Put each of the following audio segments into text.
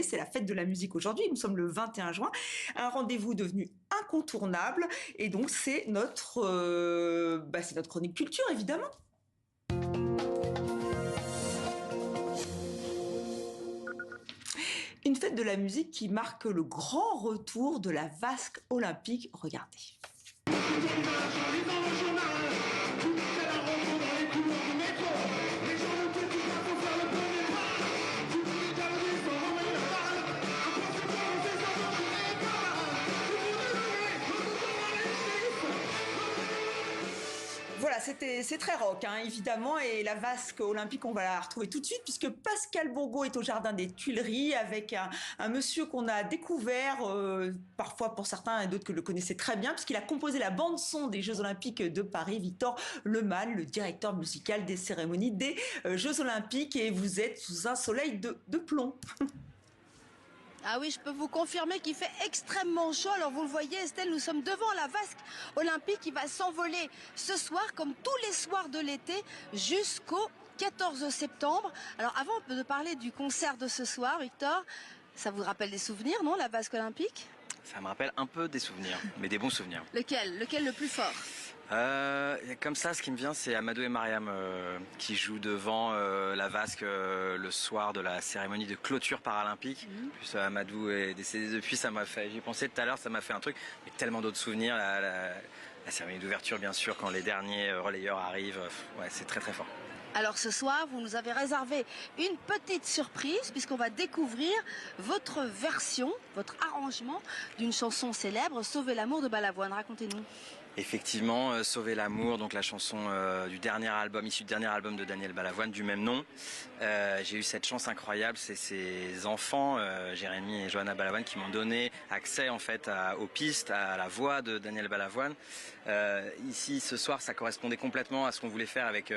C'est la fête de la musique aujourd'hui, nous sommes le 21 juin, un rendez-vous devenu incontournable et donc c'est notre chronique culture évidemment. Une fête de la musique qui marque le grand retour de la vasque olympique, regardez. Voilà, c'est très rock, hein, évidemment, et la vasque olympique, on va la retrouver tout de suite, puisque Pascal Bourgault est au Jardin des Tuileries avec un monsieur qu'on a découvert, parfois pour certains et d'autres que le connaissaient très bien, puisqu'il a composé la bande-son des Jeux Olympiques de Paris, Victor Lemann, le directeur musical des cérémonies des Jeux Olympiques, et vous êtes sous un soleil de plomb. Ah oui, je peux vous confirmer qu'il fait extrêmement chaud. Alors vous le voyez, Estelle, nous sommes devant la vasque olympique qui va s'envoler ce soir, comme tous les soirs de l'été, jusqu'au 14 septembre. Alors avant de parler du concert de ce soir, Victor, ça vous rappelle des souvenirs, non, la vasque olympique? Ça me rappelle un peu des souvenirs, mais des bons souvenirs. Lequel le plus fort? Comme ça, ce qui me vient, c'est Amadou et Mariam qui jouent devant la vasque le soir de la cérémonie de clôture paralympique. Plus Amadou est décédé depuis, ça m'a fait, j'y pensais tout à l'heure, ça m'a fait un truc, mais tellement d'autres souvenirs. La cérémonie d'ouverture, bien sûr, quand les derniers relayeurs arrivent, ouais, c'est très très fort. Alors ce soir, vous nous avez réservé une petite surprise puisqu'on va découvrir votre version, votre arrangement d'une chanson célèbre, Sauver l'amour de Balavoine. Racontez-nous. Effectivement, Sauver l'amour, donc la chanson du dernier album, issue du dernier album de Daniel Balavoine, du même nom. J'ai eu cette chance incroyable, c'est ses enfants, Jérémy et Johanna Balavoine, qui m'ont donné accès en fait aux pistes, à la voix de Daniel Balavoine. Ici, ce soir, ça correspondait complètement à ce qu'on voulait faire avec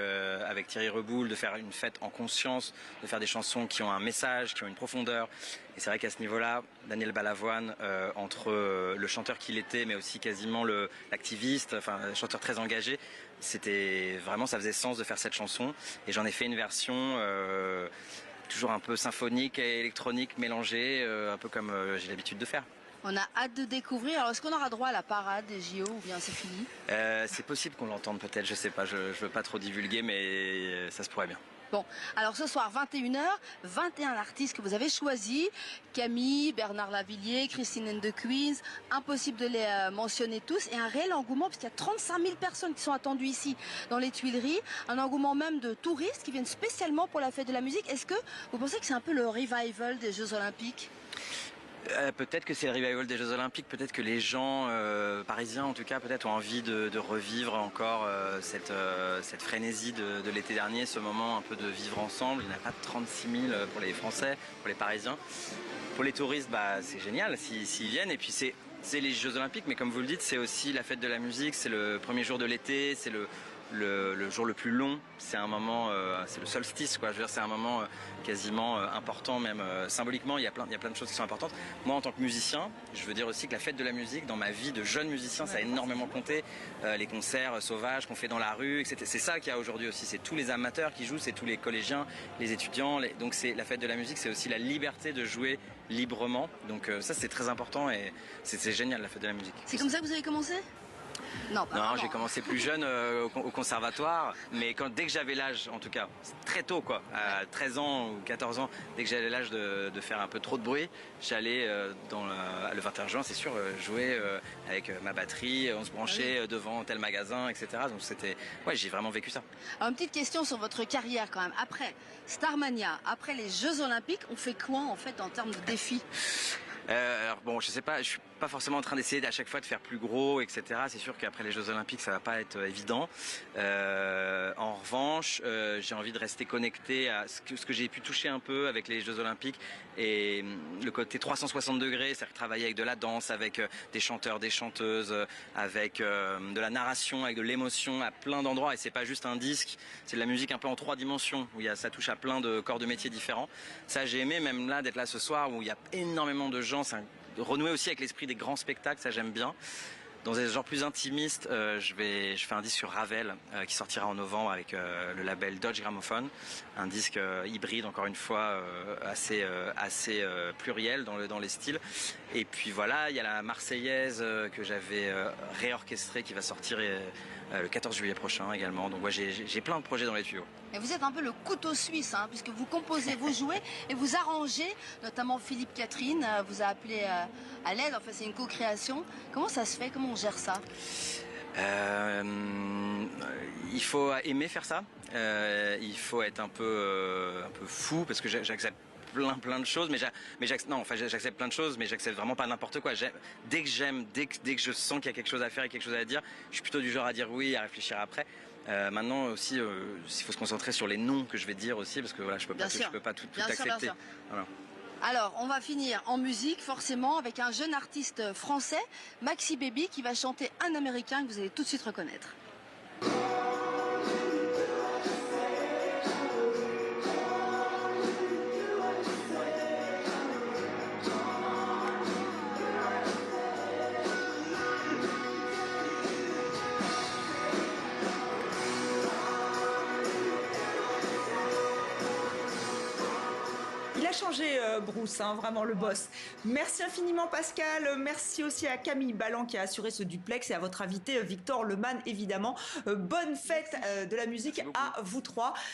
Thierry Reboul, de faire une fête en conscience, de faire des chansons qui ont un message, qui ont une profondeur. Et c'est vrai qu'à ce niveau-là, Daniel Balavoine, entre le chanteur qu'il était, mais aussi quasiment l'activiste, enfin un chanteur très engagé, c'était vraiment, ça faisait sens de faire cette chanson. Et j'en ai fait une version toujours un peu symphonique et électronique mélangée, un peu comme j'ai l'habitude de faire. On a hâte de découvrir. Alors, est-ce qu'on aura droit à la parade des JO ou bien c'est fini? C'est possible qu'on l'entende peut-être, je sais pas, je veux pas trop divulguer, mais ça se pourrait bien. Bon, alors ce soir, 21 h, 21 artistes que vous avez choisis. Camille, Bernard Lavilliers, Christine and the Queens. Impossible de les mentionner tous. Et un réel engouement, parce qu'il y a 35 000 personnes qui sont attendues ici, dans les Tuileries. Un engouement même de touristes qui viennent spécialement pour la fête de la musique. Est-ce que vous pensez que c'est un peu le revival des Jeux Olympiques? Peut-être que c'est le revival des Jeux Olympiques, peut-être que les gens parisiens en tout cas peut-être ont envie de revivre encore cette frénésie de l'été dernier, ce moment un peu de vivre ensemble. Il n'y en a pas 36 000 pour les Français, pour les Parisiens. Pour les touristes, c'est génial s'ils viennent, et puis c'est les Jeux Olympiques, mais comme vous le dites, c'est aussi la fête de la musique, c'est le premier jour de l'été, c'est le jour le plus long, c'est un moment, c'est le solstice, quoi. Je veux dire, c'est un moment quasiment important, même symboliquement. Il y a plein de choses qui sont importantes. Moi, en tant que musicien, je veux dire aussi que la fête de la musique, dans ma vie de jeune musicien, ça a énormément compté. Les concerts sauvages qu'on fait dans la rue, etc. C'est ça qu'il y a aujourd'hui aussi. C'est tous les amateurs qui jouent, c'est tous les collégiens, les étudiants. Donc, c'est la fête de la musique, c'est aussi la liberté de jouer librement. Donc, ça, c'est très important et c'est génial, la fête de la musique. C'est comme ça que vous avez commencé? Non, j'ai commencé plus jeune au conservatoire, mais dès que j'avais l'âge, en tout cas, très tôt quoi, à 13 ans ou 14 ans, dès que j'avais l'âge de faire un peu trop de bruit, j'allais le 21 juin, c'est sûr, jouer avec ma batterie, on se branchait devant tel magasin, etc. Donc c'était, ouais, j'ai vraiment vécu ça. Alors, une petite question sur votre carrière quand même. Après Starmania, après les Jeux Olympiques, on fait quoi en fait en termes de défis? Alors bon, je sais pas, je suis pas forcément en train d'essayer à chaque fois de faire plus gros, etc. C'est sûr qu'après les Jeux Olympiques, ça va pas être évident. En revanche, j'ai envie de rester connecté à ce que j'ai pu toucher un peu avec les Jeux Olympiques et le côté 360 degrés, c'est-à-dire travailler avec de la danse, avec des chanteurs, des chanteuses, avec de la narration, avec de l'émotion à plein d'endroits. Et c'est pas juste un disque, c'est de la musique un peu en 3 dimensions où ça touche à plein de corps de métiers différents. Ça, j'ai aimé, même là d'être là ce soir où il y a énormément de gens. Renouer aussi avec l'esprit des grands spectacles, ça j'aime bien. Dans des genres plus intimistes, je fais un disque sur Ravel qui sortira en novembre avec le label Dodge Gramophone, un disque hybride encore une fois assez pluriel dans les styles. Et puis voilà, il y a la Marseillaise que j'avais réorchestrée qui va sortir le 14 juillet prochain également. Donc ouais, j'ai plein de projets dans les tuyaux. Et vous êtes un peu le couteau suisse, hein, puisque vous composez, vous jouez et vous arrangez, notamment Philippe Catherine vous a appelé à l'aide, enfin c'est une co-création. Comment ça se fait? Comment on gère ça? Il faut aimer faire ça, il faut être un peu fou parce que j'accepte plein de choses, mais j'accepte plein de choses, mais j'accepte vraiment pas n'importe quoi. Dès que je sens qu'il y a quelque chose à faire et quelque chose à dire, je suis plutôt du genre à dire oui, à réfléchir après. Maintenant aussi, il faut se concentrer sur les noms que je vais dire aussi, parce que voilà, je peux pas tout accepter. Voilà. Alors, on va finir en musique, forcément, avec un jeune artiste français, Maxi Baby, qui va chanter un américain que vous allez tout de suite reconnaître. Il a changé, Bruce, hein, vraiment le boss. Merci infiniment, Pascal. Merci aussi à Camille Ballan qui a assuré ce duplex et à votre invité, Victor Lemann, évidemment. Bonne fête de la musique à vous trois.